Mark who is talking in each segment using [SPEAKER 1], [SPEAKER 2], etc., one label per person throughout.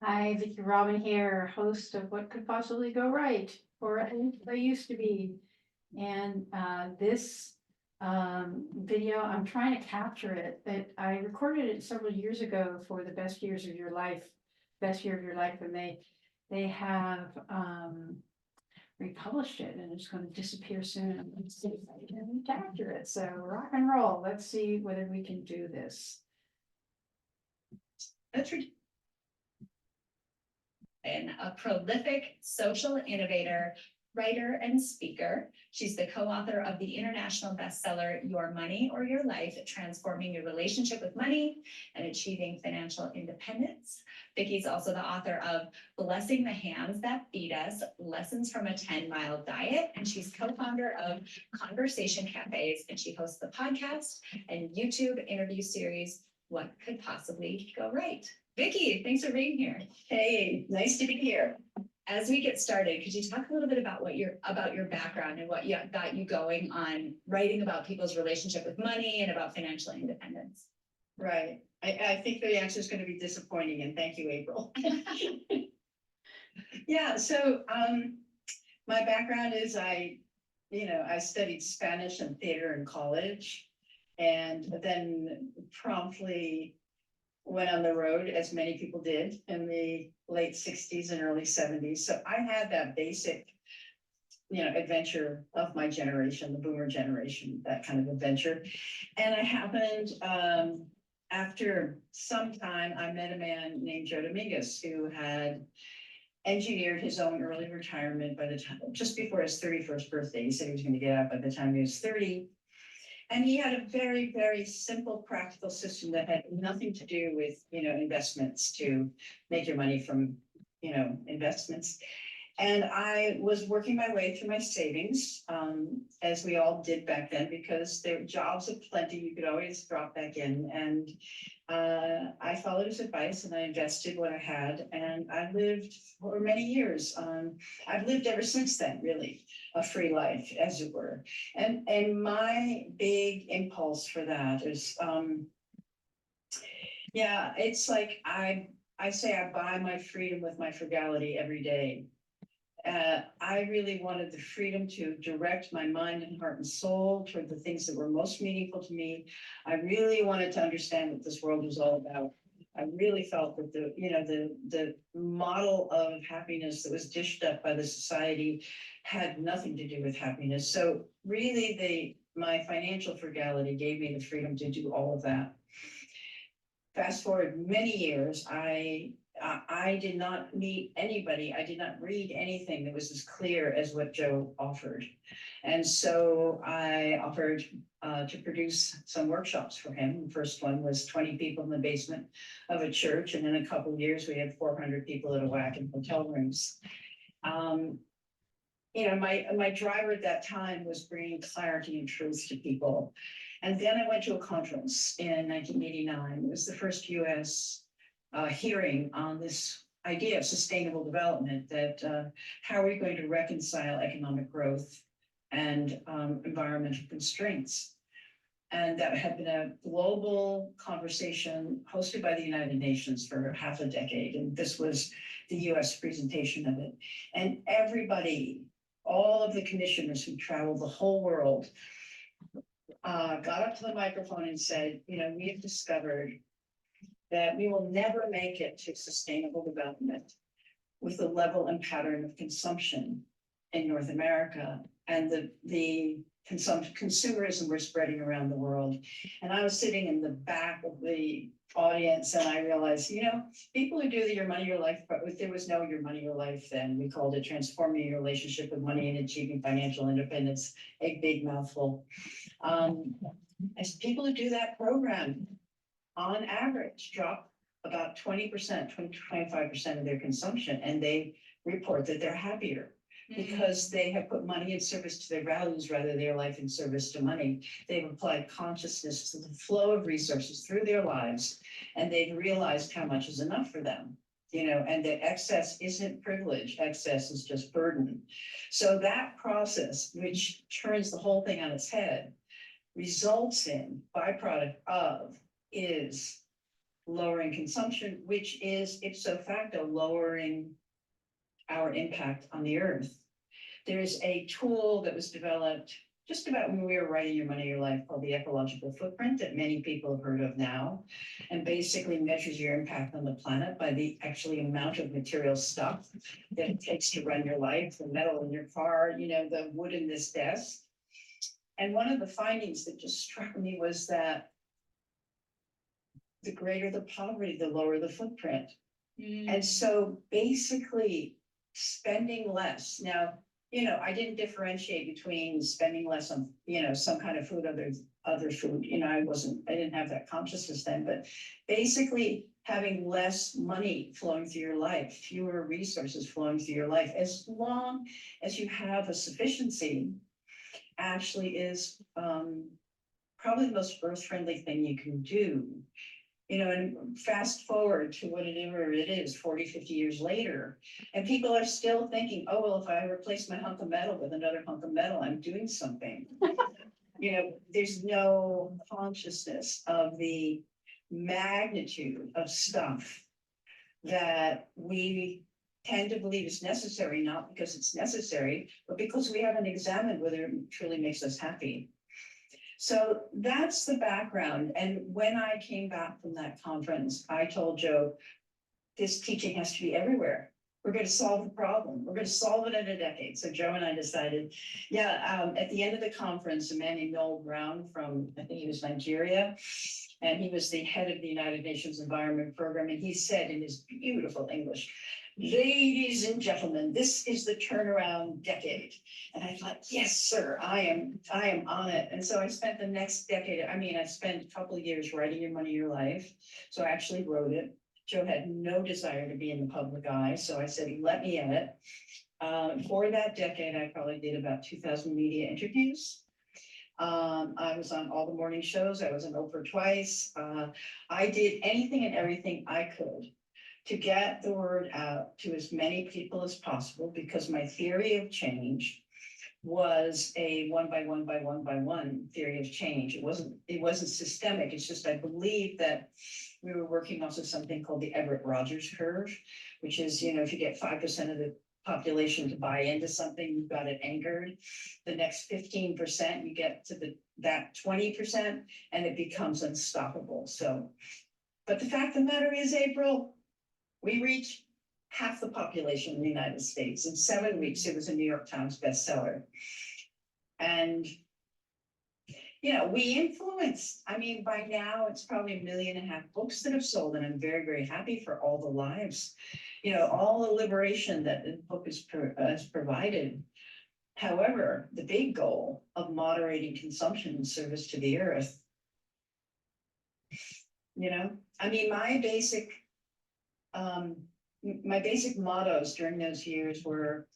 [SPEAKER 1] Hi, Vicki Robin here, host of What Could Possibly Go Right, or at least I used to be. And this video, I'm trying to capture it, but I recorded it several years ago for the best years of your life, best year of your life, and they have republished it, and it's going to disappear soon. I'm going to see if I can capture it. So rock and roll. Let's see whether we can do this.
[SPEAKER 2] That's and a prolific social innovator, writer, and speaker. She's the co-author of the international bestseller, Your Money or Your Life, Transforming Your Relationship with Money and Achieving Financial Independence. Vicki's also the author of Blessing the Hands That Feed Us, Lessons from a 10-Mile Diet, and she's co-founder of Conversation Cafes, and she hosts the podcast and YouTube interview series, What Could Possibly Go Right? Vicki, thanks for being here.
[SPEAKER 3] Hey, nice to be here.
[SPEAKER 2] As we get started, could you talk a little bit about about your background and what got you going on writing about people's relationship with money and about financial independence?
[SPEAKER 3] Right. I think the answer is going to be disappointing, and thank you, April. Yeah, so my background is I studied Spanish and theater in college, and then promptly went on the road, as many people did in the late 60s and early 70s. So I had that basic, adventure of my generation, the boomer generation, that kind of adventure. And I happened, after some time, I met a man named Joe Dominguez who had engineered his own early retirement by the time, just before his 31st birthday. He said he was going to get out by the time he was 30. And he had a very, very simple, practical system that had nothing to do with, investments, to make your money from, investments. And I was working my way through my savings, as we all did back then, because there were jobs aplenty. You could always drop back in. And I followed his advice and I invested what I had. And I lived for many years. I've lived ever since then, really, a free life, as it were. And my big impulse for that is, it's like I say I buy my freedom with my frugality every day. I really wanted the freedom to direct my mind and heart and soul toward the things that were most meaningful to me. I really wanted to understand what this world was all about. I really felt that the model of happiness that was dished up by the society had nothing to do with happiness. So really, my financial frugality gave me the freedom to do all of that. Fast forward many years, I did not meet anybody. I did not read anything that was as clear as what Joe offered. And so I offered to produce some workshops for him. The first one was 20 people in the basement of a church. And in a couple of years, we had 400 people at a whack in hotel rooms. My driver at that time was bringing clarity and truth to people. And then I went to a conference in 1989. It was the first US hearing on this idea of sustainable development, that how are we going to reconcile economic growth and environmental constraints. And that had been a global conversation hosted by the United Nations for half a decade. And this was the US presentation of it. And everybody, all of the commissioners who traveled the whole world, got up to the microphone and said, we have discovered that we will never make it to sustainable development with the level and pattern of consumption in North America and the consumerism we're spreading around the world. And I was sitting in the back of the audience and I realized, people who do the Your Money, Your Life, but there was no Your Money, Your Life then. We called it Transforming Your Relationship with Money and Achieving Financial Independence, a big mouthful. As people who do that program, on average, drop about 20%, 20 to 25% of their consumption, and they report that they're happier because they have put money in service to their values rather than their life in service to money. They've applied consciousness to the flow of resources through their lives, and they've realized how much is enough for them. And that excess isn't privilege, excess is just burden. So that process, which turns the whole thing on its head, results in, byproduct of, is lowering consumption, which is ipso facto lowering our impact on the earth. There's a tool that was developed just about when we were writing Your Money, Your Life called the ecological footprint that many people have heard of now, and basically measures your impact on the planet by the actually amount of material stuff that it takes to run your life, the metal in your car, you know, the wood in this desk. And one of the findings that just struck me was that the greater the poverty, the lower the footprint. And so basically spending less. Now, you know, I didn't differentiate between spending less on, you know, some kind of food, other food, you know, I didn't have that consciousness then, but basically having less money flowing through your life, fewer resources flowing through your life, as long as you have a sufficiency, actually is probably the most earth-friendly thing you can do. You know, and fast forward to whatever it is, 40, 50 years later, and people are still thinking, oh, well, if I replace my hunk of metal with another hunk of metal, I'm doing something. You know, there's no consciousness of the magnitude of stuff that we tend to believe is necessary, not because it's necessary, but because we haven't examined whether it truly makes us happy. So that's the background. And when I came back from that conference, I told Joe, this teaching has to be everywhere. We're going to solve the problem. We're going to solve it in a decade. So Joe and I decided, at the end of the conference, a man named Noel Brown from, I think he was Nigeria, and he was the head of the United Nations Environment Program. And he said in his beautiful English, ladies and gentlemen, this is the turnaround decade. And I thought, yes, sir, I am on it. And so I spent the next decade, I spent a couple of years writing Your Money, Your Life. So I actually wrote it. Joe had no desire to be in the public eye. So I said, let me in it. For that decade, I probably did about 2,000 media interviews. I was on all the morning shows. I was on Oprah twice. I did anything and everything I could to get the word out to as many people as possible, because my theory of change was a one by one theory of change. It wasn't systemic. It's just, I believe that we were working off of something called the Everett-Rogers curve, which is, you know, if you get 5% of the population to buy into something, you've got it anchored. The next 15%, you get to that 20%, and it becomes unstoppable. So, but the fact of the matter is, April, we reached half the population in the United States. In 7 weeks, it was a New York Times bestseller. And, you know, we influenced, by now it's probably 1.5 million books that have sold, and I'm very, very happy for all the lives, you know, all the liberation that the book has provided. However, the big goal of moderating consumption in service to the earth, you know, my basic mottos during those years were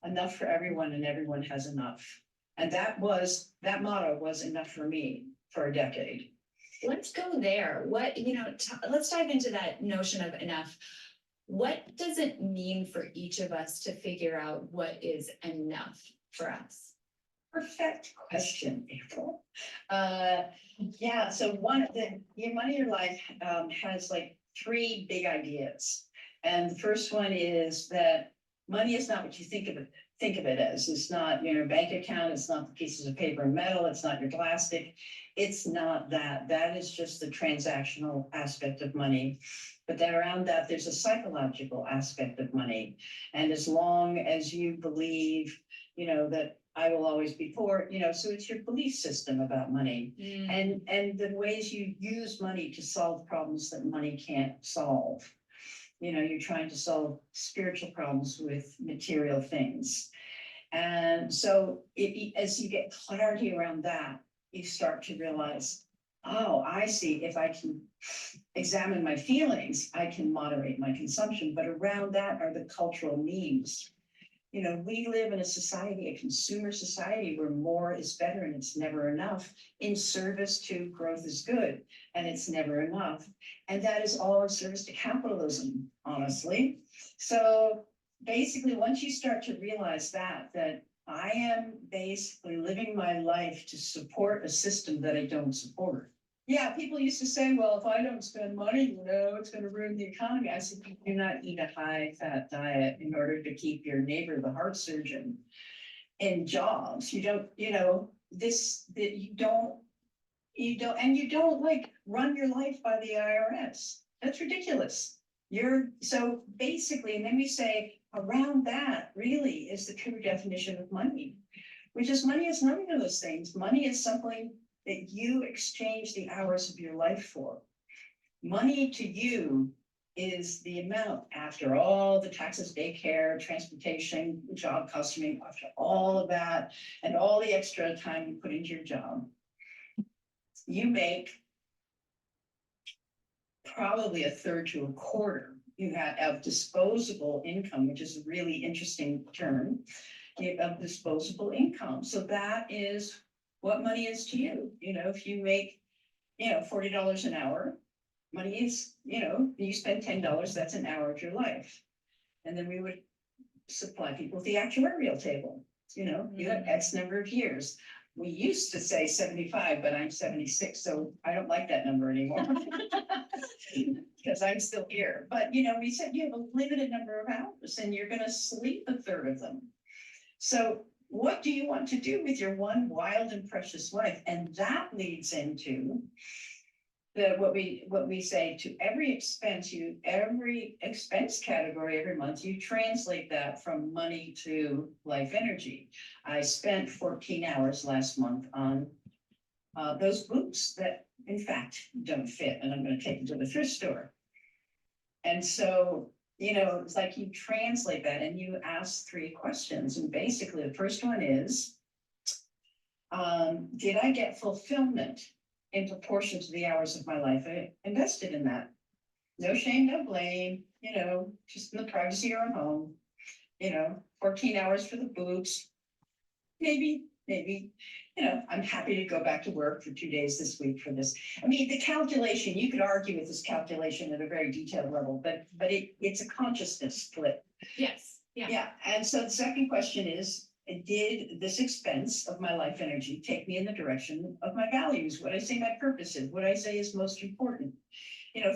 [SPEAKER 3] enough for everyone and everyone has enough. And that motto was enough for me for a decade.
[SPEAKER 2] Let's go there. Let's dive into that notion of enough. What does it mean for each of us to figure out what is enough for us?
[SPEAKER 3] Perfect question, April. So Your Money, Your Life has like 3 big ideas. And the first one is that money is not what you think of it as. It's not your bank account. It's not the pieces of paper and metal. It's not your plastic. It's not that. That is just the transactional aspect of money. But then around that, there's a psychological aspect of money. And as long as you believe, you know, that I will always be poor, you know, so it's your belief system about money and the ways you use money to solve problems that money can't solve. You know, you're trying to solve spiritual problems with material things. And so as you get clarity around that, you start to realize, oh, I see, if I can examine my feelings, I can moderate my consumption. But around that are the cultural needs. You know, we live in a society, a consumer society, where more is better and it's never enough, in service to growth is good, and it's never enough. And that is all in service to capitalism, honestly. So basically, once you start to realize that I am basically living my life to support a system that I don't support, Yeah, people used to say, well, if I don't spend money, it's gonna ruin the economy. I said, you do not eat a high-fat diet in order to keep your neighbor, the heart surgeon, in jobs. You don't, that you don't like run your life by the IRS. That's ridiculous. So basically, and then we say around that really is the true definition of money, which is money is none of those things. Money is something that you exchange the hours of your life for. Money to you is the amount after all the taxes, daycare, transportation, job costuming, after all of that, and all the extra time you put into your job. You make probably a third to a quarter. You have of disposable income, which is a really interesting term, of disposable income. So that is what money is to you. If you make, $40 an hour, money is, you spend $10, that's an hour of your life. And then we would supply people with the actuarial table. You have X number of years. We used to say 75, but I'm 76, so I don't like that number anymore. Because I'm still here. But we said you have a limited number of hours and you're going to sleep a third of them. So what do you want to do with your one wild and precious life? And that leads into what we say to every expense category every month, you translate that from money to life energy. I spent 14 hours last month on those boots that in fact don't fit, and I'm going to take them to the thrift store. And so, it's like you translate that and you ask 3 questions. And basically the first one is, did I get fulfillment in proportion to the hours of my life I invested in that? No shame, no blame, just in the privacy of our home, 14 hours for the boots. Maybe, I'm happy to go back to work for 2 days this week for this. I mean, the calculation, you could argue with this calculation at a very detailed level, but it's a consciousness flip.
[SPEAKER 2] Yes, yeah.
[SPEAKER 3] Yeah, and so the second question is, did this expense of my life energy take me in the direction of my values? What I say my purpose is, what I say is most important.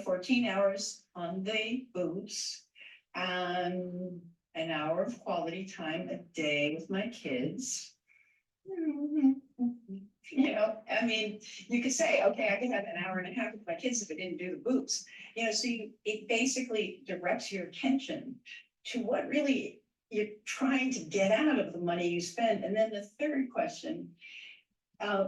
[SPEAKER 3] 14 hours on the boots, and an hour of quality time a day with my kids. I mean, you could say, okay, I could have an hour and a half with my kids if I didn't do the boots. So it basically directs your attention to what really you're trying to get out of the money you spend. And then the third question,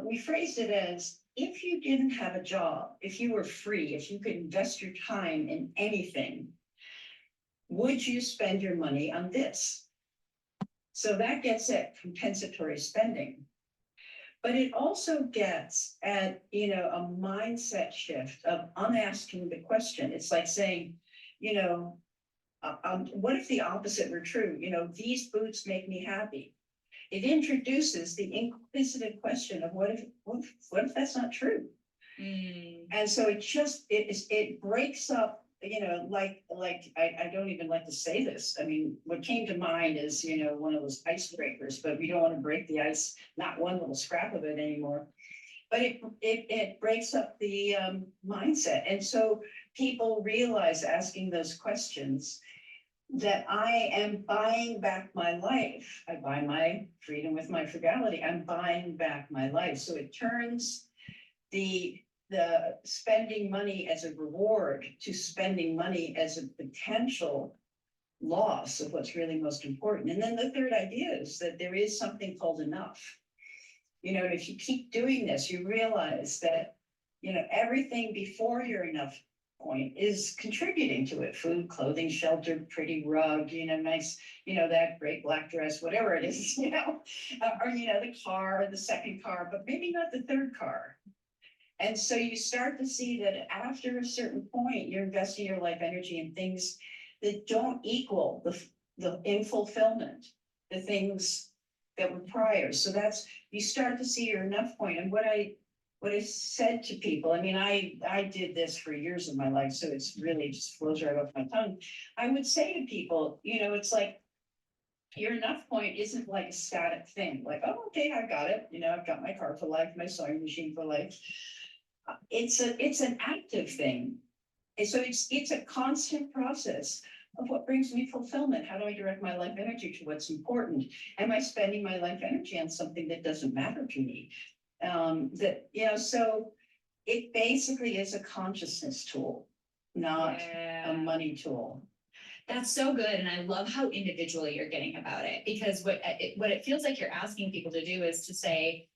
[SPEAKER 3] we phrased it as, if you didn't have a job, if you were free, if you could invest your time in anything, would you spend your money on this? So that gets at compensatory spending. But it also gets at, a mindset shift of unasking the question. It's like saying, what if the opposite were true? These boots make me happy. It introduces the inquisitive question of what if that's not true? And so it breaks up, I don't even like to say this. I mean, what came to mind is, one of those icebreakers, but we don't want to break the ice, not one little scrap of it anymore. But it breaks up the mindset. And so people realize, asking those questions, that I am buying back my life. I buy my freedom with my frugality. I'm buying back my life. So it turns the spending money as a reward to spending money as a potential loss of what's really most important. And then the third idea is that there is something called enough. And if you keep doing this, you realize that, everything before your enough point is contributing to it. Food, clothing, shelter, pretty rug, nice, that great black dress, whatever it is, or, the car, the second car, but maybe not the third car. And so you start to see that after a certain point, you're investing your life energy in things that don't equal the in fulfillment, the things that were prior. So you start to see your enough point. And what I said to people, I mean, I did this for years of my life, so it's really just flows right off my tongue. I would say to people, it's like, your enough point isn't like a static thing, like, oh, okay, I got it. I've got my car for life, my sewing machine for life. it's an active thing. And so it's a constant process of what brings me fulfillment. How do I direct my life energy to what's important? Am I spending my life energy on something that doesn't matter to me? So it basically is a consciousness tool, not a money tool.
[SPEAKER 2] That's so good, and I love how individual you're getting about it, because what it feels like you're asking people to do is to say,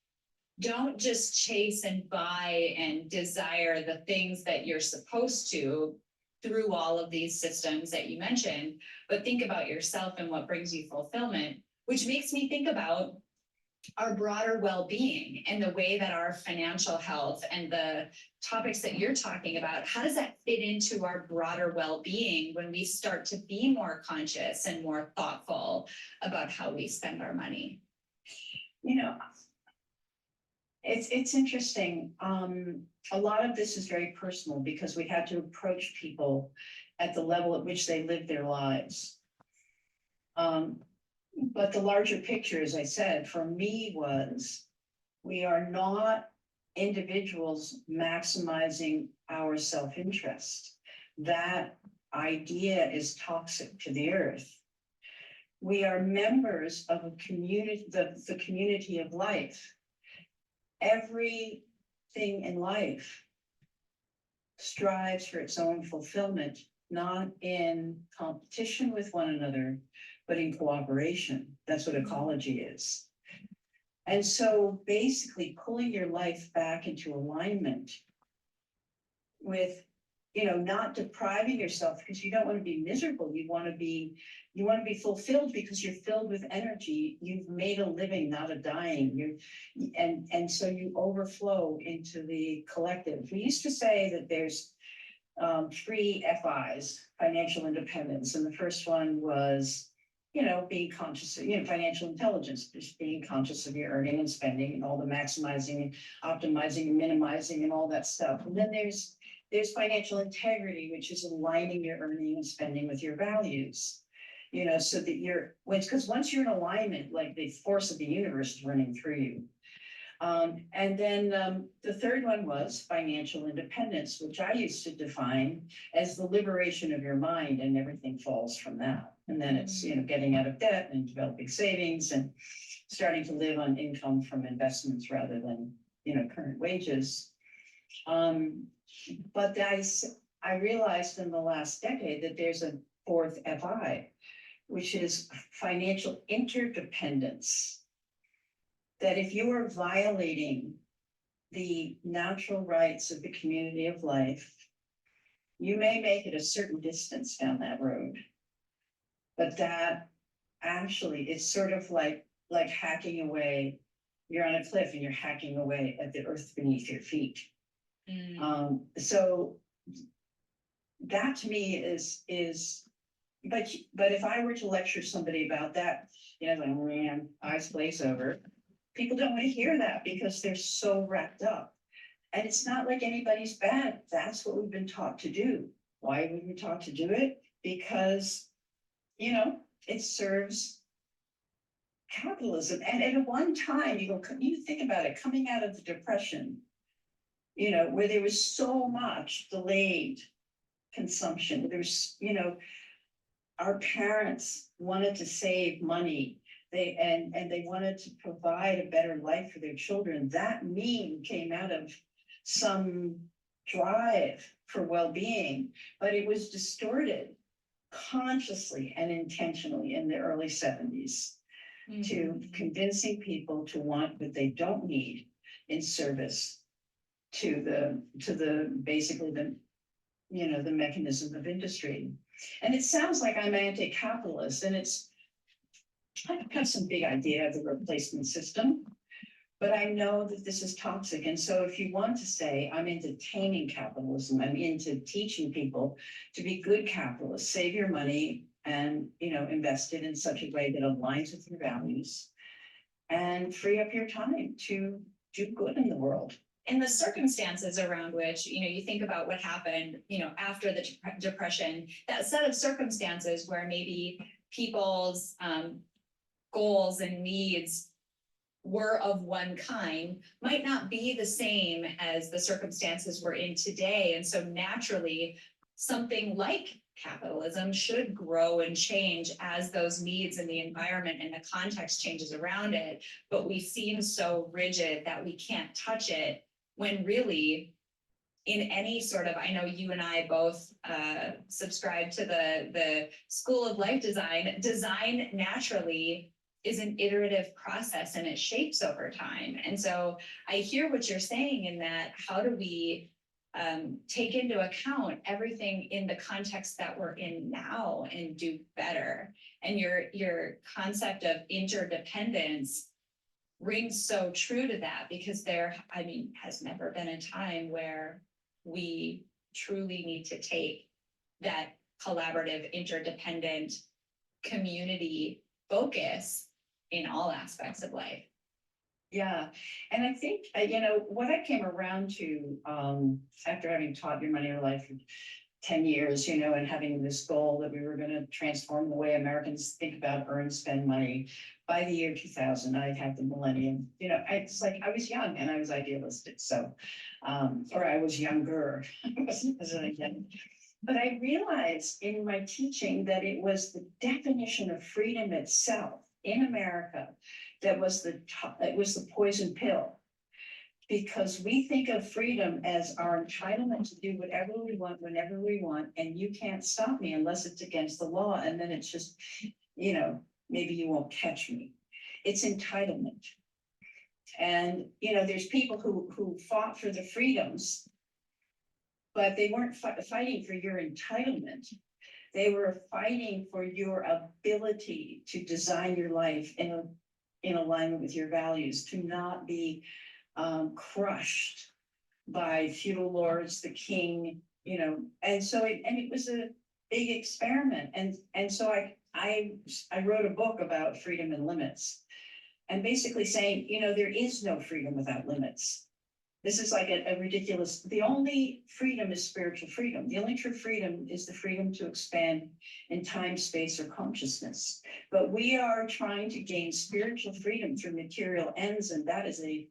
[SPEAKER 2] don't just chase and buy and desire the things that you're supposed to through all of these systems that you mentioned, but think about yourself and what brings you fulfillment, which makes me think about our broader well-being and the way that our financial health and the topics that you're talking about, how does that fit into our broader well-being when we start to be more conscious and more thoughtful about how we spend our money?
[SPEAKER 3] It's interesting. A lot of this is very personal because we had to approach people at the level at which they live their lives. But the larger picture, as I said, for me was, we are not individuals maximizing our self-interest. That idea is toxic to the earth. We are members of a community, the community of life. Everything in life strives for its own fulfillment, not in competition with one another, but in cooperation. That's what ecology is. And so basically pulling your life back into alignment with, not depriving yourself, because you don't want to be miserable. You want to be fulfilled because you're filled with energy. You've made a living, not a dying. And so you overflow into the collective. We used to say that there's 3 FIs, financial independence. And the first one was, being conscious of, financial intelligence, just being conscious of your earning and spending and all the maximizing and optimizing and minimizing and all that stuff. And then there's financial integrity, which is aligning your earning and spending with your values, so that because once you're in alignment, like the force of the universe is running through you. And then the third one was financial independence, which I used to define as the liberation of your mind, and everything falls from that. And then it's, getting out of debt and developing savings and starting to live on income from investments rather than, current wages. But I realized in the last decade that there's a 4th FI, which is financial interdependence. That if you are violating the natural rights of the community of life, you may make it a certain distance down that road. But that actually is sort of like hacking away. You're on a cliff and you're hacking away at the earth beneath your feet. So that to me is, but if I were to lecture somebody about that, eyes glaze over. People don't want to hear that because they're so wrapped up. And it's not like anybody's bad. That's what we've been taught to do. Why have we been taught to do it? Because, it serves capitalism. And at one time, you think about it, coming out of the Depression, where there was so much delayed consumption. There's, our parents wanted to save money. They wanted to provide a better life for their children. That meme came out of some drive for well-being, but it was distorted consciously and intentionally in the early 70s to convincing people to want what they don't need in service to the basically the mechanism of industry. And it sounds like I'm anti-capitalist, and I have some big idea of the replacement system, but I know that this is toxic. And so if you want to say, I'm into taming capitalism, I'm into teaching people to be good capitalists, save your money and, invest it in such a way that aligns with your values and free up your time to do good in the world.
[SPEAKER 2] In the circumstances around which, you think about what happened, after the Depression, that set of circumstances where maybe people's goals and needs were of one kind might not be the same as the circumstances we're in today. And so naturally, something like capitalism should grow and change as those needs and the environment and the context changes around it. But we seem so rigid that we can't touch it, when really in any sort of, I know you and I both subscribe to the School of Life design naturally is an iterative process and it shapes over time. And so I hear what you're saying in that, how do we take into account everything in the context that we're in now and do better? And your concept of interdependence rings so true to that, because there, I mean, has never been a time where we truly need to take that collaborative, interdependent community focus in all aspects of life.
[SPEAKER 3] Yeah, and I think, what I came around to, after having taught Your Money or Life for 10 years, and having this goal that we were going to transform the way Americans think about earn, spend money by the year 2000, I'd have the millennium, it's like I was young and I was idealistic. So, or I was younger, but I realized in my teaching that it was the definition of freedom itself in America that was the poison pill, because we think of freedom as our entitlement to do whatever we want, whenever we want, and you can't stop me unless it's against the law, and then it's just, maybe you won't catch me. It's entitlement. And, there's people who fought for the freedoms, but they weren't fighting for your entitlement. They were fighting for your ability to design your life in alignment with your values, to not be crushed by feudal lords, the king, and so it was a big experiment. And so I wrote a book about freedom and limits, and basically saying, there is no freedom without limits. This is like a ridiculous, the only freedom is spiritual freedom. The only true freedom is the freedom to expand in time, space, or consciousness. But we are trying to gain spiritual freedom through material ends, and that is a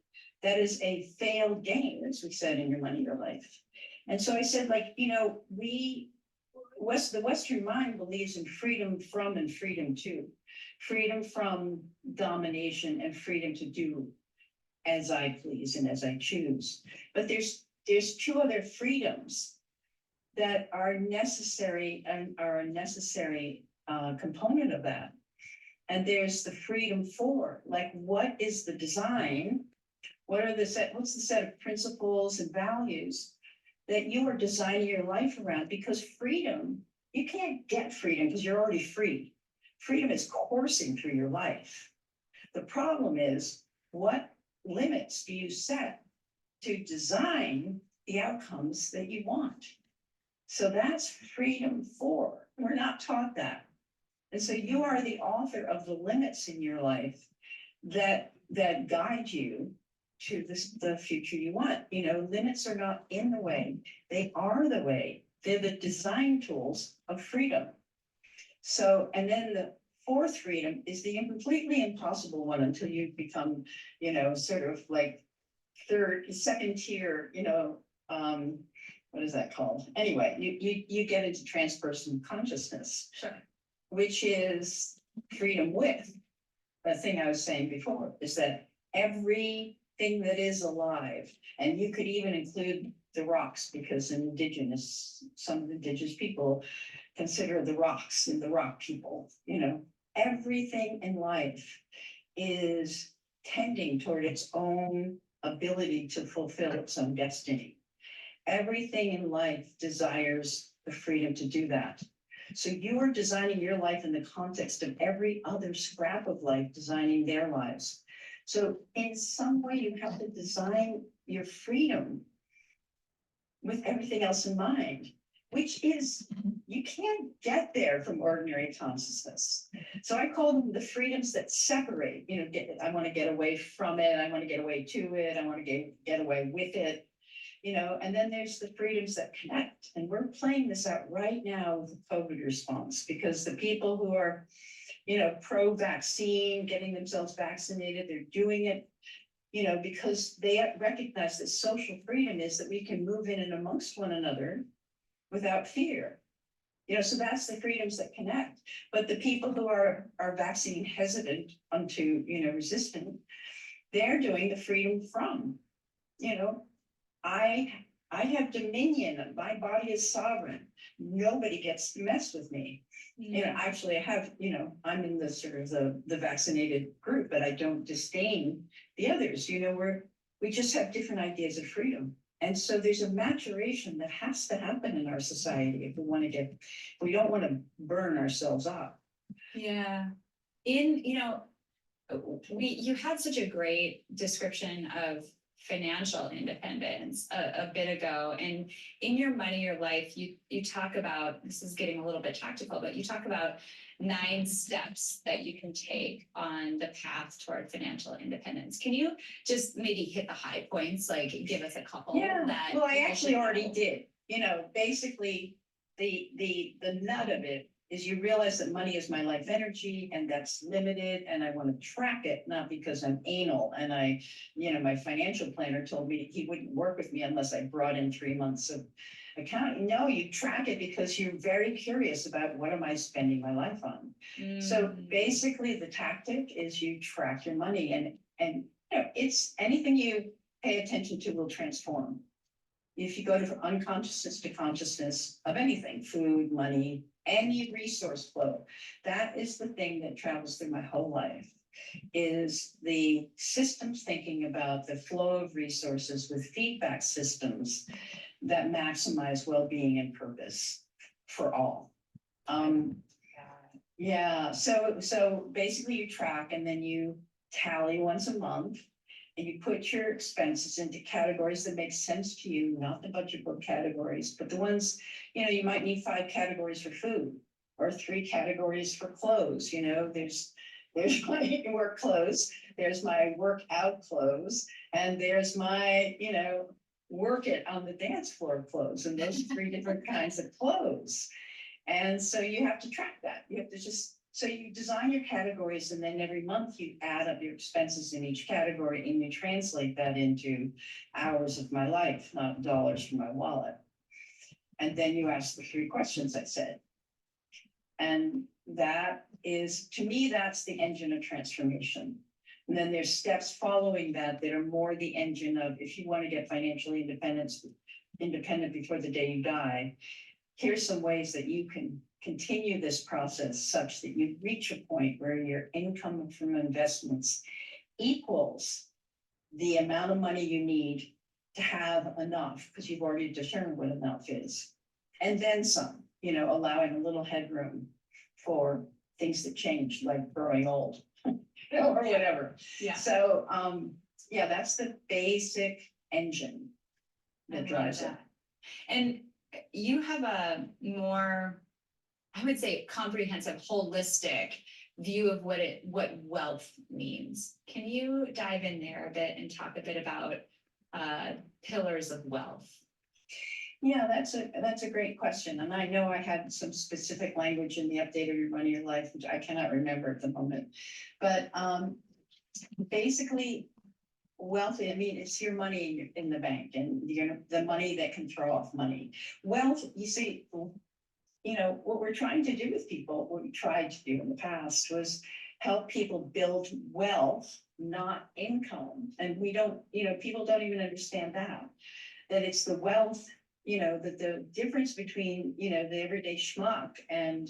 [SPEAKER 3] failed game, as we said in Your Money, Your Life. And so I said, the Western mind believes in freedom from and freedom to, freedom from domination and freedom to do as I please and as I choose. But there's two other freedoms that are necessary and are a necessary component of that. And there's the freedom for, what is the design? What's the set of principles and values that you are designing your life around? Because freedom, you can't get freedom because you're already free. Freedom is coursing through your life. The problem is, what limits do you set to design the outcomes that you want? So that's freedom for. We're not taught that. And so you are the author of the limits in your life that guide you to the future you want. Limits are not in the way. They are the way. They're the design tools of freedom. So, and then the fourth freedom is the completely impossible one until you become, sort of like second tier, what is that called? Anyway, you get into transpersonal consciousness,
[SPEAKER 2] Sure.
[SPEAKER 3] which is freedom with. The thing I was saying before is that everything that is alive, and you could even include the rocks, because some indigenous people consider the rocks and the rock people, everything in life is tending toward its own ability to fulfill its own destiny. Everything in life desires the freedom to do that. So you are designing your life in the context of every other scrap of life designing their lives. So in some way, you have to design your freedom with everything else in mind, which is, you can't get there from ordinary consciousness. So I call them the freedoms that separate, I want to get away from it. I want to get away to it. I want to get away with it, and then there's the freedoms that connect. And we're playing this out right now with the COVID response, because the people who are, pro-vaccine, getting themselves vaccinated. They're doing it, because they recognize that social freedom is that we can move in and amongst one another without fear. So that's the freedoms that connect. But the people who are vaccine hesitant unto, resistant, they're doing the freedom from, I have dominion. My body is sovereign. Nobody gets to mess with me. Actually, I have, I'm in the sort of the vaccinated group, but I don't disdain the others. We just have different ideas of freedom. And so there's a maturation that has to happen in our society if we don't want to burn ourselves up.
[SPEAKER 2] Yeah. You had such a great description of financial independence a bit ago, and in Your Money, Your Life, you talk about, this is getting a little bit tactical, but you talk about 9 steps that you can take on the path toward financial independence. Can you just maybe hit the high points, like give us a couple?
[SPEAKER 3] Yeah,
[SPEAKER 2] that
[SPEAKER 3] well, I
[SPEAKER 2] people
[SPEAKER 3] actually
[SPEAKER 2] should
[SPEAKER 3] already
[SPEAKER 2] know?
[SPEAKER 3] did. Basically, the nut of it is you realize that money is my life energy and that's limited, and I want to track it, not because I'm anal and my financial planner told me he wouldn't work with me unless I brought in 3 months of accounting. No, you track it because you're very curious about what am I spending my life on. So basically the tactic is you track your money, and it's anything you pay attention to will transform. If you go to unconsciousness to consciousness of anything, food, money, any resource flow, that is the thing that travels through my whole life, is the systems thinking about the flow of resources with feedback systems that maximize well-being and purpose for all. Yeah, so basically you track and then you tally once a month. And you put your expenses into categories that make sense to you, not the budget book categories, but the ones, you might need 5 categories for food or 3 categories for clothes. There's my work clothes, there's my workout clothes, and there's my, work it on the dance floor clothes. And those are 3 different kinds of clothes. And so you have to track that. You have to so you design your categories, and then every month you add up your expenses in each category and you translate that into hours of my life, not dollars from my wallet. And then you ask the 3 questions I said. And that is, to me, that's the engine of transformation. And then there's steps following that are more the engine of, if you want to get financially independent before the day you die, here's some ways that you can continue this process such that you reach a point where your income from investments equals the amount of money you need to have enough, because you've already determined what enough is. And then some, allowing a little headroom for things that change, like growing old, or whatever.
[SPEAKER 2] Yeah.
[SPEAKER 3] So, that's the basic engine that drives it.
[SPEAKER 2] And you have a more, I would say, comprehensive, holistic view of what wealth means. Can you dive in there a bit and talk a bit about pillars of wealth?
[SPEAKER 3] Yeah, that's a great question. And I know I had some specific language in the update of Your Money, Your Life, which I cannot remember at the moment. But basically, wealth, it's your money in the bank, and the money that can throw off money. Wealth, you see, what we're trying to do with people, what we tried to do in the past was help people build wealth, not income. And we don't, people don't even understand that it's the wealth, that the difference between, the everyday schmuck and,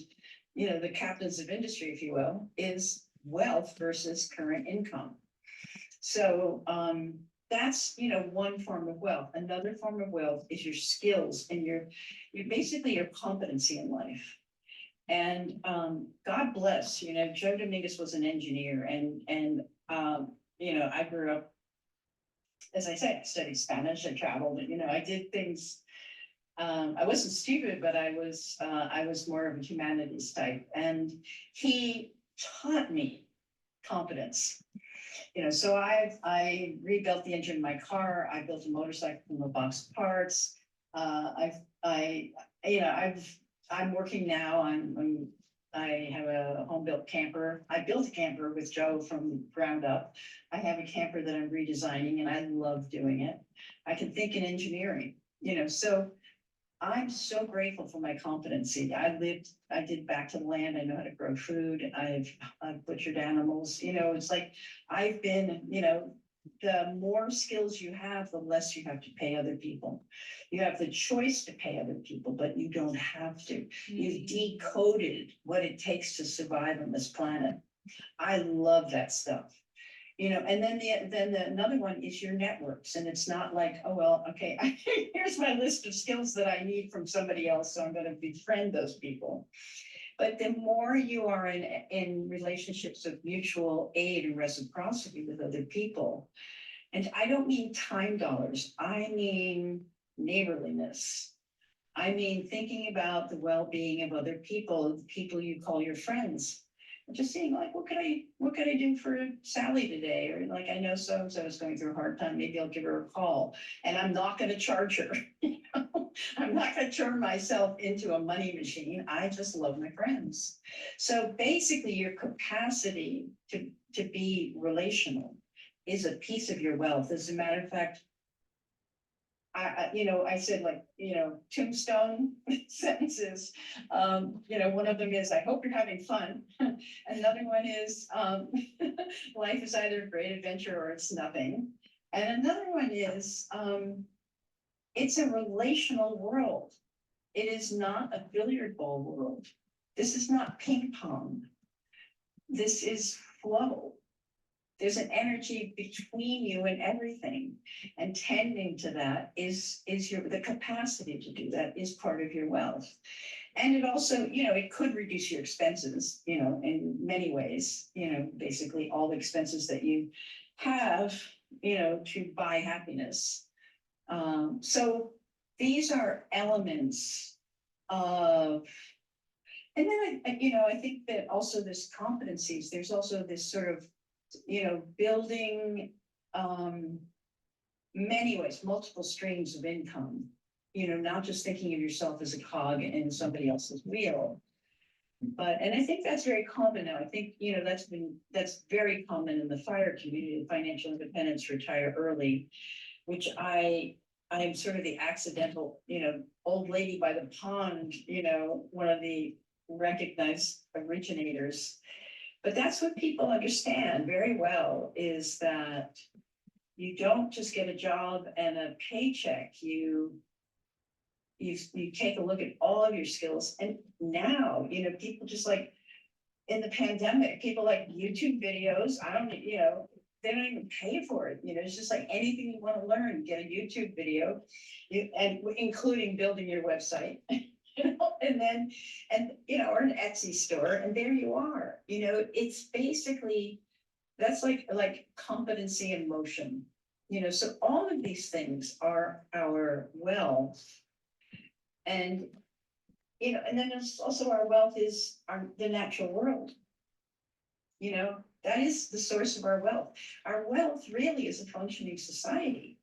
[SPEAKER 3] the captains of industry, if you will, is wealth versus current income. So that's, one form of wealth. Another form of wealth is your skills and your basically your competency in life. And God bless, Joe Dominguez was an engineer, and I grew up, as I said, I studied Spanish, I traveled, I did things. I wasn't stupid, but I was more of a humanities type, and he taught me competence. So I rebuilt the engine of my car. I built a motorcycle from a box of parts. I'm working now. I'm I have a home built camper. I built a camper with Joe from ground up. I have a camper that I'm redesigning and I love doing it. I can think in engineering, so I'm so grateful for my competency. I did back to the land. I know how to grow food. I've butchered animals, it's like I've been, the more skills you have, the less you have to pay other people. You have the choice to pay other people, but you don't have to. You've decoded what it takes to survive on this planet. I love that stuff. And then another one is your networks. And it's not like, oh, well, okay, here's my list of skills that I need from somebody else. So I'm going to befriend those people. But the more you are in relationships of mutual aid and reciprocity with other people, and I don't mean time dollars, I mean neighborliness. I mean thinking about the well-being of other people, the people you call your friends. And just saying, like, what could I do for Sally today? Or like, I know so-and-so is going through a hard time, maybe I'll give her a call. And I'm not going to charge her. I'm not going to turn myself into a money machine. I just love my friends. So basically your capacity to be relational is a piece of your wealth. As a matter of fact, I said, like, tombstone sentences. One of them is, I hope you're having fun. Another one is, life is either a great adventure or it's nothing. And another one is, it's a relational world. It is not a billiard ball world. This is not ping pong. This is flow. There's an energy between you and everything. And tending to that is the capacity to do that is part of your wealth. And it also, it could reduce your expenses, in many ways, basically all the expenses that you have, to buy happiness. So these are elements of, and then I think that also this competencies, there's also this sort of, building many ways, multiple streams of income, not just thinking of yourself as a cog in somebody else's wheel. And I think that's very common now. I think, that's very common in the FIRE community, financial independence, retire early, which I'm sort of the accidental, old lady by the pond, one of the recognized originators. But that's what people understand very well, is that you don't just get a job and a paycheck. You take a look at all of your skills. And now, people just like in the pandemic, people like YouTube videos. They don't even pay for it. It's just like anything you want to learn, get a YouTube video, and including building your website. Or an Etsy store, and there you are. It's basically, that's like competency in motion. So all of these things are our wealth. And and then there's also our wealth is the natural world. That is the source of our wealth. Our wealth really is a functioning society.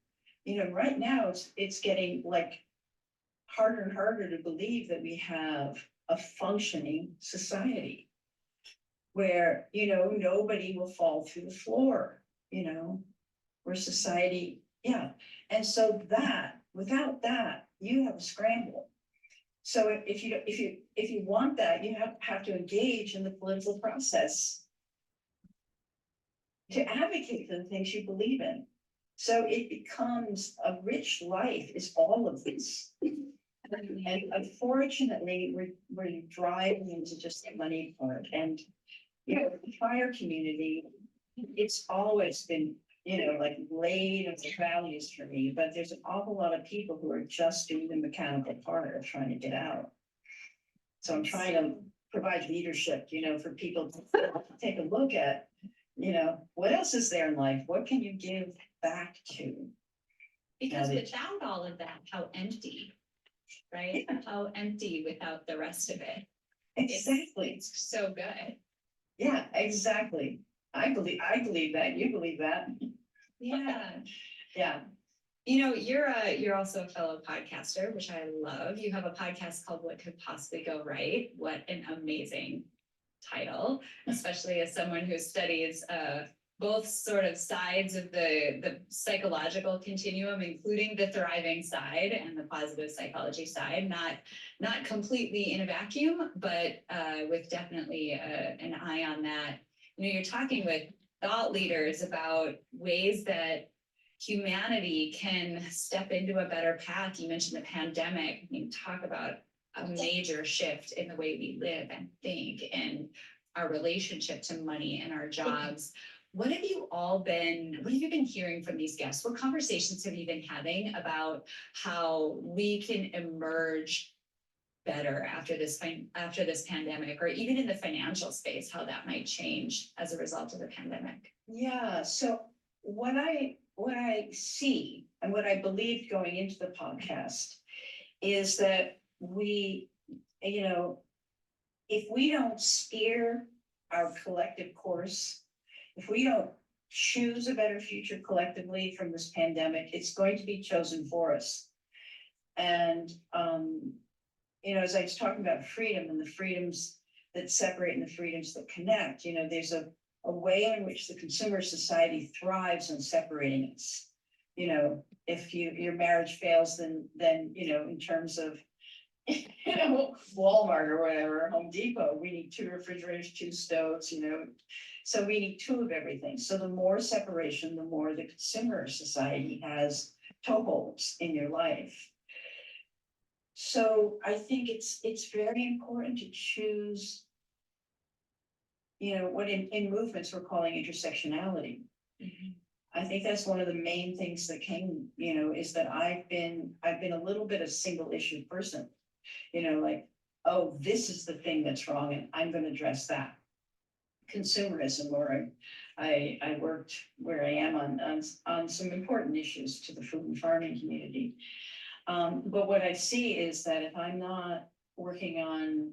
[SPEAKER 3] Right now it's getting like harder and harder to believe that we have a functioning society where, nobody will fall through the floor, where society, yeah. And so without that, you have a scramble. So if you want that, you have to engage in the political process to advocate for the things you believe in. So it becomes a rich life is all of this. And unfortunately, we're driving into just the money part. And, the FIRE community, it's always been, like laid of the values for me, but there's an awful lot of people who are just doing the mechanical part of trying to get out. So I'm trying to provide leadership, for people to take a look at, what else is there in life? What can you give back to?
[SPEAKER 2] Because without all of that, how empty, right?
[SPEAKER 3] Yeah.
[SPEAKER 2] How empty without the rest of it.
[SPEAKER 3] Exactly.
[SPEAKER 2] It's so good.
[SPEAKER 3] Yeah, exactly. I believe that. You believe that.
[SPEAKER 2] Yeah.
[SPEAKER 3] Yeah.
[SPEAKER 2] You're also a fellow podcaster, which I love. You have a podcast called What Could Possibly Go Right. What an amazing title, especially as someone who studies both sort of sides of the psychological continuum, including the thriving side and the positive psychology side, not completely in a vacuum, but with definitely an eye on that. You know, you're talking with thought leaders about ways that humanity can step into a better path. You mentioned the pandemic. You talk about a major shift in the way we live and think and our relationship to money and our jobs. What have you been hearing from these guests? What conversations have you been having about how we can emerge better after this pandemic, or even in the financial space, how that might change as a result of the pandemic?
[SPEAKER 3] Yeah, so what I see and what I believed going into the podcast is that we, you know, if we don't steer our collective course, if we don't choose a better future collectively from this pandemic, it's going to be chosen for us. And, you know, as I was talking about freedom and the freedoms that separate and the freedoms that connect, you know, there's a way in which the consumer society thrives on separating us. You know, if your marriage fails, then, you know, in terms of, you know, Walmart or whatever, Home Depot, we need 2 refrigerators, 2 stoves, you know, so we need 2 of everything. So the more separation, the more the consumer society has toeholds in your life. So I think it's very important to choose, you know, what in movements we're calling intersectionality.
[SPEAKER 2] Mm-hmm.
[SPEAKER 3] I think that's one of the main things that came, you know, is that I've been a little bit of single issue person, you know, like, oh, this is the thing that's wrong and I'm going to address that. Consumerism, or I worked where I am on some important issues to the food and farming community. But what I see is that if I'm not working on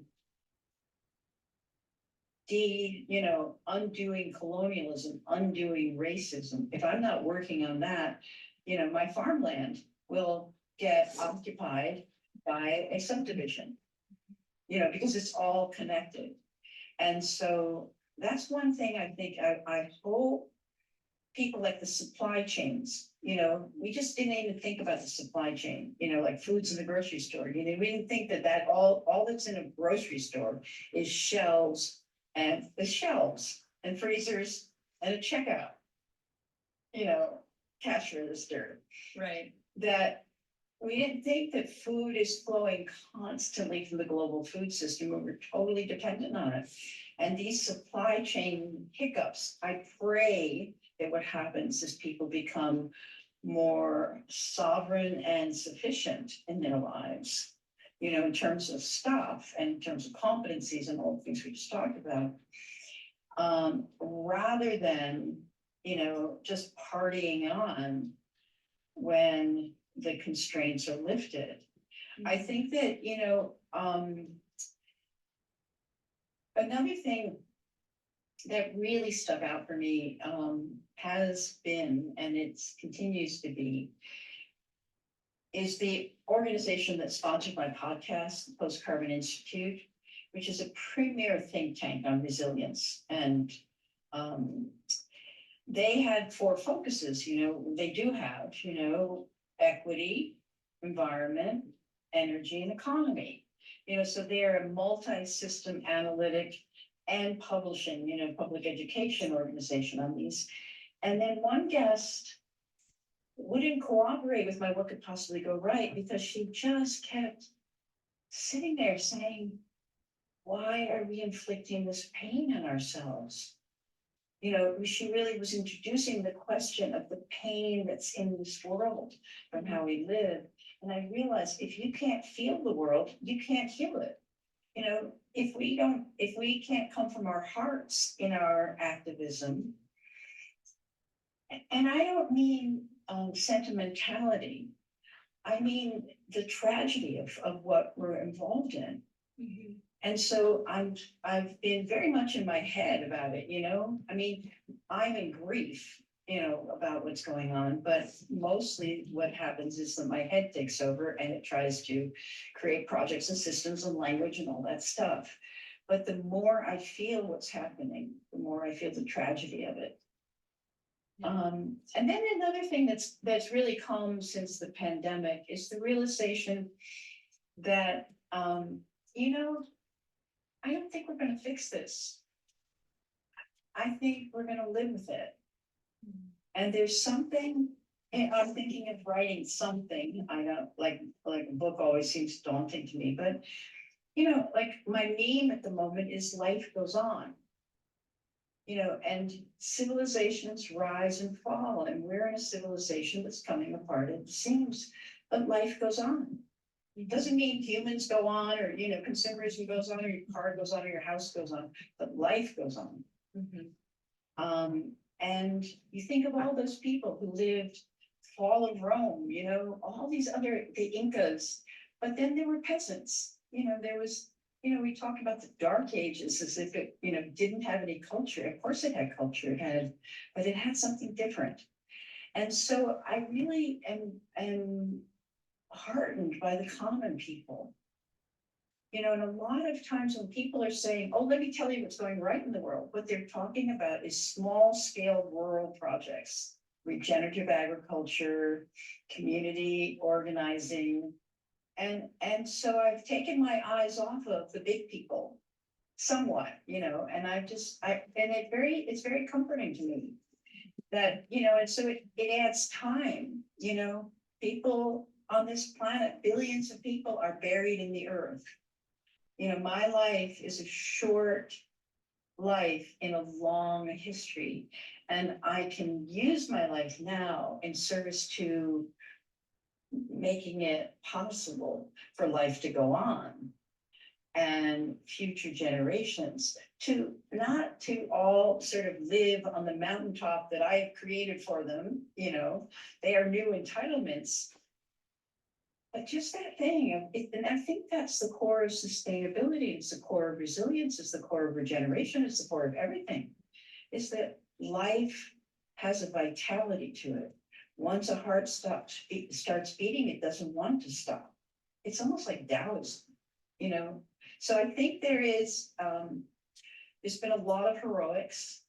[SPEAKER 3] undoing colonialism, undoing racism, if I'm not working on that, you know, my farmland will get occupied by a subdivision, you know, because it's all connected. And so that's one thing I think I hope people like the supply chains, you know, we just didn't even think about the supply chain, you know, like foods in the grocery store. You know, we didn't think that all that's in a grocery store is shelves and freezers and a checkout, you know, cash register.
[SPEAKER 2] Right.
[SPEAKER 3] That we didn't think that food is flowing constantly from the global food system, and we're totally dependent on it. And these supply chain hiccups, I pray that what happens is people become more sovereign and sufficient in their lives, you know, in terms of stuff and in terms of competencies and all the things we just talked about, rather than, you know, just partying on when the constraints are lifted. Mm-hmm. I think that, you know, another thing that really stuck out for me has been, and it continues to be, is the organization that sponsored my podcast, the Post Carbon Institute, which is a premier think tank on resilience. And they had 4 focuses, you know, they do have, you know, equity, environment, energy, and economy. You know, so they're a multi-system analytic and publishing, you know, public education organization on these. And then one guest wouldn't cooperate with my what could possibly go right, because she just kept sitting there saying, why are we inflicting this pain on ourselves? You know, she really was introducing the question of the pain that's in this world from how we live. And I realized if you can't feel the world, you can't heal it. You know, if we can't come from our hearts in our activism, and I don't mean sentimentality, I mean the tragedy of what we're involved in. Mm-hmm. And so I've been very much in my head about it, you know. I mean, I'm in grief, you know, about what's going on, but mostly what happens is that my head takes over and it tries to create projects and systems and language and all that stuff. But the more I feel what's happening, the more I feel the tragedy of it. And then another thing that's really come since the pandemic is the realization that, you know, I don't think we're gonna fix this. I think we're gonna live with it. And there's something, and I'm thinking of writing something, I don't, like a book always seems daunting to me, but you know, like my meme at the moment is life goes on. You know, and civilizations rise and fall, and we're in a civilization that's coming apart at the seams, but life goes on. It doesn't mean humans go on, or, you know, consumerism goes on, or your car goes on, or your house goes on, but life goes on. And you think of all those people who lived fall of Rome, you know, all these other, the Incas, but then there were peasants, you know, there was, you know, we talk about the Dark Ages as if it, you know, didn't have any culture. Of course it had culture, but it had something different. And so I really am heartened by the common people. You know, and a lot of times when people are saying, oh, let me tell you what's going right in the world, what they're talking about is small scale rural projects, regenerative agriculture, community organizing. And so I've taken my eyes off of the big people somewhat, you know, and it's very comforting to me that, you know, and so it adds time, you know, people on this planet, billions of people are buried in the earth. You know, my life is a short life in a long history, and I can use my life now in service to making it possible for life to go on and future generations to not to all sort of live on the mountaintop that I have created for them, you know, they are new entitlements. But just that thing of it, and I think that's the core of sustainability, it's the core of resilience, it's the core of regeneration, it's the core of everything, is that life has a vitality to it. Once a heart starts beating, it doesn't want to stop. It's almost like Taoism, you know? So I think there's been a lot of heroics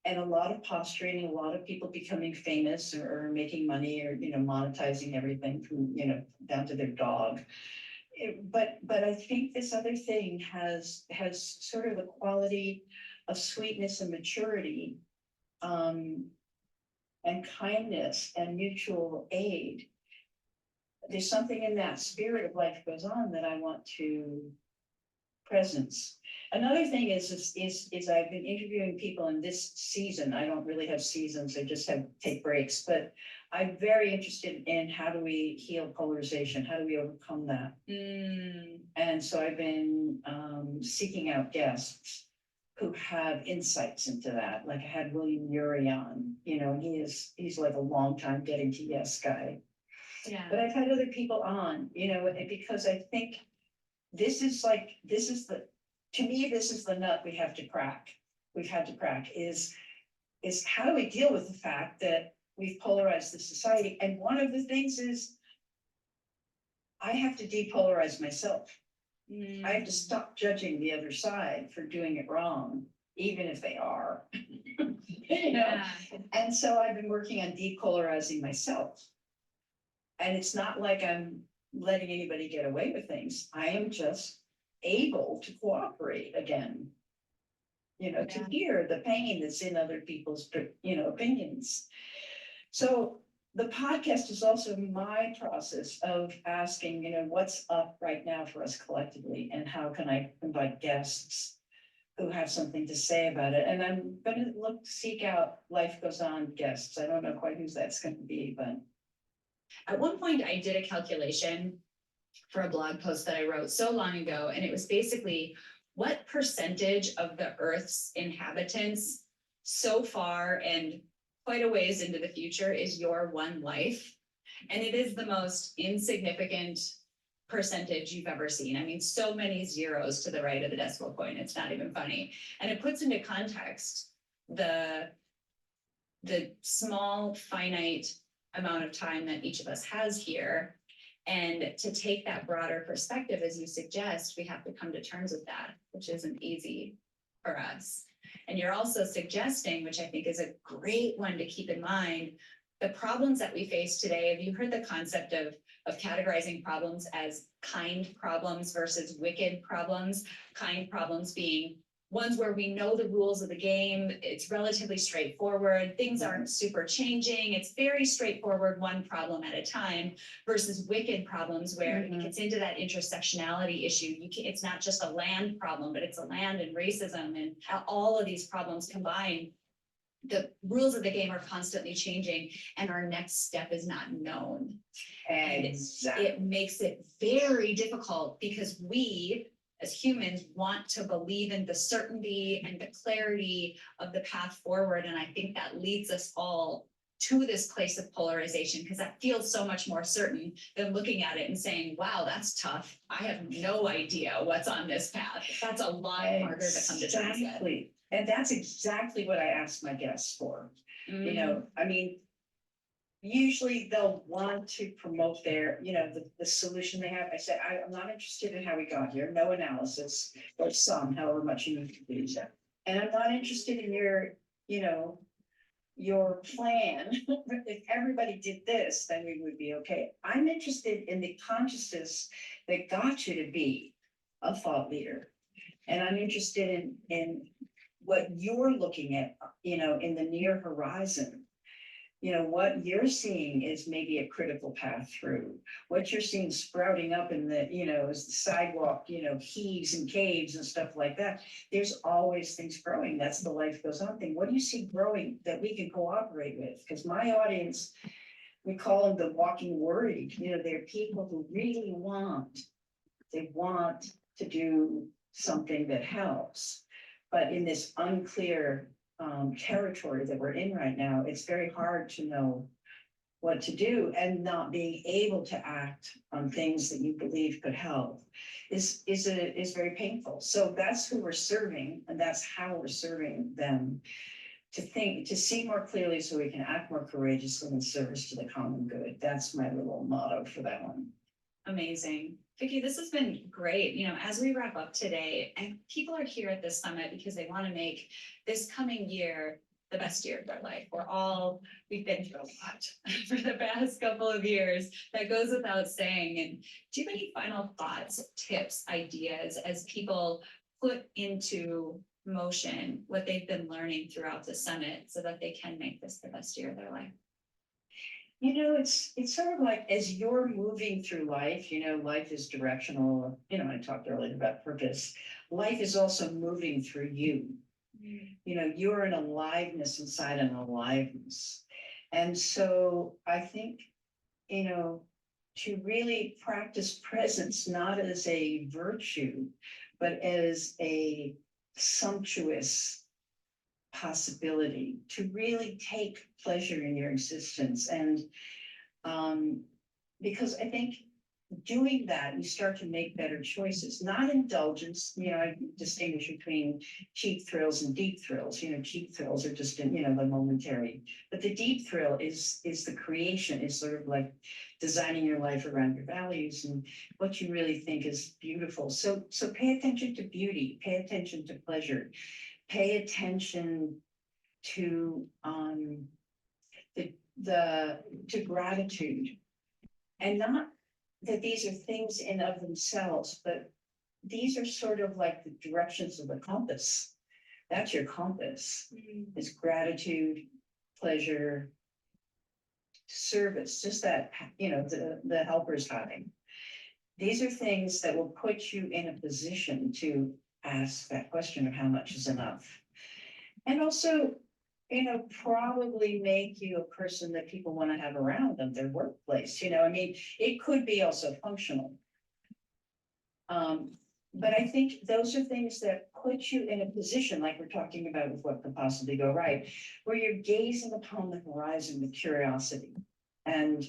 [SPEAKER 3] and a lot of posturing, and a lot of people becoming famous or making money or, you know, monetizing everything from, you know, down to their dog. But I think this other thing has sort of the quality of sweetness and maturity, and kindness and mutual aid. There's something in that spirit of life goes on that I want to presence. Another thing is I've been interviewing people in this season. I don't really have seasons, I just have take breaks, but I'm very interested in how do we heal polarization? How do we overcome that? And so I've been seeking out guests who have insights into that. Like I had William Ury on, you know, he's like a long time getting to yes guy.
[SPEAKER 2] Yeah.
[SPEAKER 3] But I've had other people on, you know, because I think this is to me, this is the nut we've had to crack, is how do we deal with the fact that we've polarized the society? And one of the things is I have to depolarize myself. I have to stop judging the other side for doing it wrong, even if they are. You know?
[SPEAKER 2] Yeah.
[SPEAKER 3] And so I've been working on depolarizing myself. And it's not like I'm letting anybody get away with things. I am just able to cooperate again, you know, to hear the pain that's in other people's, you know, opinions. So the podcast is also my process of asking, you know, what's up right now for us collectively, and how can I invite guests who have something to say about it? And I'm going to seek out Life Goes On guests. I don't know quite who that's going to be, but
[SPEAKER 2] At one point, I did a calculation for a blog post that I wrote so long ago, and it was basically what percentage of the Earth's inhabitants so far and quite a ways into the future is your one life. And it is the most insignificant percentage you've ever seen. I mean, so many zeros to the right of the decimal point, it's not even funny. And it puts into context the small finite amount of time that each of us has here, And to take that broader perspective, as you suggest, we have to come to terms with that, which isn't easy for us. And you're also suggesting, which I think is a great one to keep in mind, the problems that we face today. Have you heard the concept of categorizing problems as kind problems versus wicked problems? Kind problems being ones where we know the rules of the game, it's relatively straightforward, things aren't super changing, it's very straightforward, one problem at a time, versus wicked problems where it gets into that intersectionality issue. It's not just a land problem, but it's a land and racism and how all of these problems combine. The rules of the game are constantly changing and our next step is not known. And
[SPEAKER 3] Exactly.
[SPEAKER 2] it makes it very difficult because we, as humans, want to believe in the certainty and the clarity of the path forward. And I think that leads us all to this place of polarization because that feels so much more certain than looking at it and saying, wow, that's tough. I have no idea what's on this path. That's a lot harder to come to terms with.
[SPEAKER 3] Exactly. And that's exactly what I ask my guests for. You know, I mean, usually they'll want to promote their, the solution they have. I said, I'm not interested in how we got here, no analysis, or some, however much you need to do that. And I'm not interested in your plan. If everybody did this, then we would be okay. I'm interested in the consciousness that got you to be a thought leader. And I'm interested in what you're looking at, in the near horizon. What you're seeing is maybe a critical path through. What you're seeing sprouting up in the, is the sidewalk, heaves and caves and stuff like that. There's always things growing. That's the life goes on thing. What do you see growing that we can cooperate with? Because my audience, we call them the walking worried. They're people who really want to do something that helps. But in this unclear territory that we're in right now, it's very hard to know what to do, and not being able to act on things that you believe could help is very painful. So that's who we're serving, and that's how we're serving them, to see more clearly so we can act more courageously in service to the common good. That's my little motto for that one.
[SPEAKER 2] Amazing. Vicki, this has been great. As we wrap up today, and people are here at this summit because they want to make this coming year the best year of their life. We've been through a lot for the past couple of years. That goes without saying. And do you have any final thoughts, tips, ideas as people put into motion what they've been learning throughout the summit so that they can make this the best year of their life?
[SPEAKER 3] It's sort of like as you're moving through life, life is directional. I talked earlier about purpose. Life is also moving through you. You're an aliveness inside an aliveness. And so I think, to really practice presence, not as a virtue, but as a sumptuous possibility to really take pleasure in your existence. And because I think doing that, you start to make better choices, not indulgence. I distinguish between cheap thrills and deep thrills. Cheap thrills are just, the momentary, but the deep thrill is the creation, is sort of like designing your life around your values and what you really think is beautiful. So pay attention to beauty, pay attention to pleasure, pay attention to to gratitude, and not that these are things in of themselves, but these are sort of like the directions of the compass. That's your compass, is gratitude, pleasure, service, just that, the helper's high. These are things that will put you in a position to ask that question of how much is enough. And also, probably make you a person that people want to have around them, their workplace. It could be also functional. But I think those are things that put you in a position, like we're talking about with what could possibly go right, where you're gazing upon the horizon with curiosity and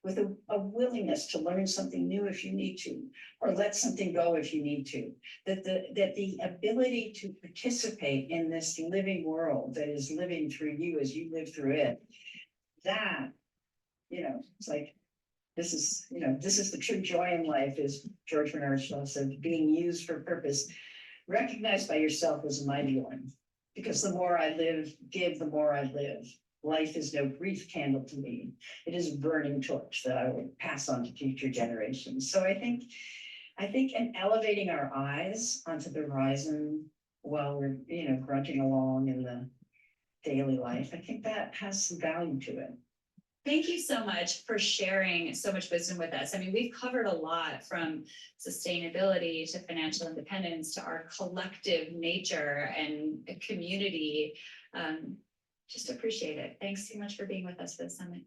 [SPEAKER 3] with a willingness to learn something new if you need to, or let something go if you need to. That the ability to participate in this living world that is living through you as you live through it, that, it's like This is, this is the true joy in life, is George Bernard Shaw said, being used for purpose, recognized by yourself as a mighty one. Because the more I live, give, the more I live. Life is no brief candle to me. It is a burning torch that I will pass on to future generations. So I think in elevating our eyes onto the horizon while we're, grunting along in the daily life, I think that has some value to it.
[SPEAKER 2] Thank you so much for sharing so much wisdom with us. I mean, we've covered a lot, from sustainability to financial independence to our collective nature and community. Just appreciate it. Thanks so much for being with us for the summit.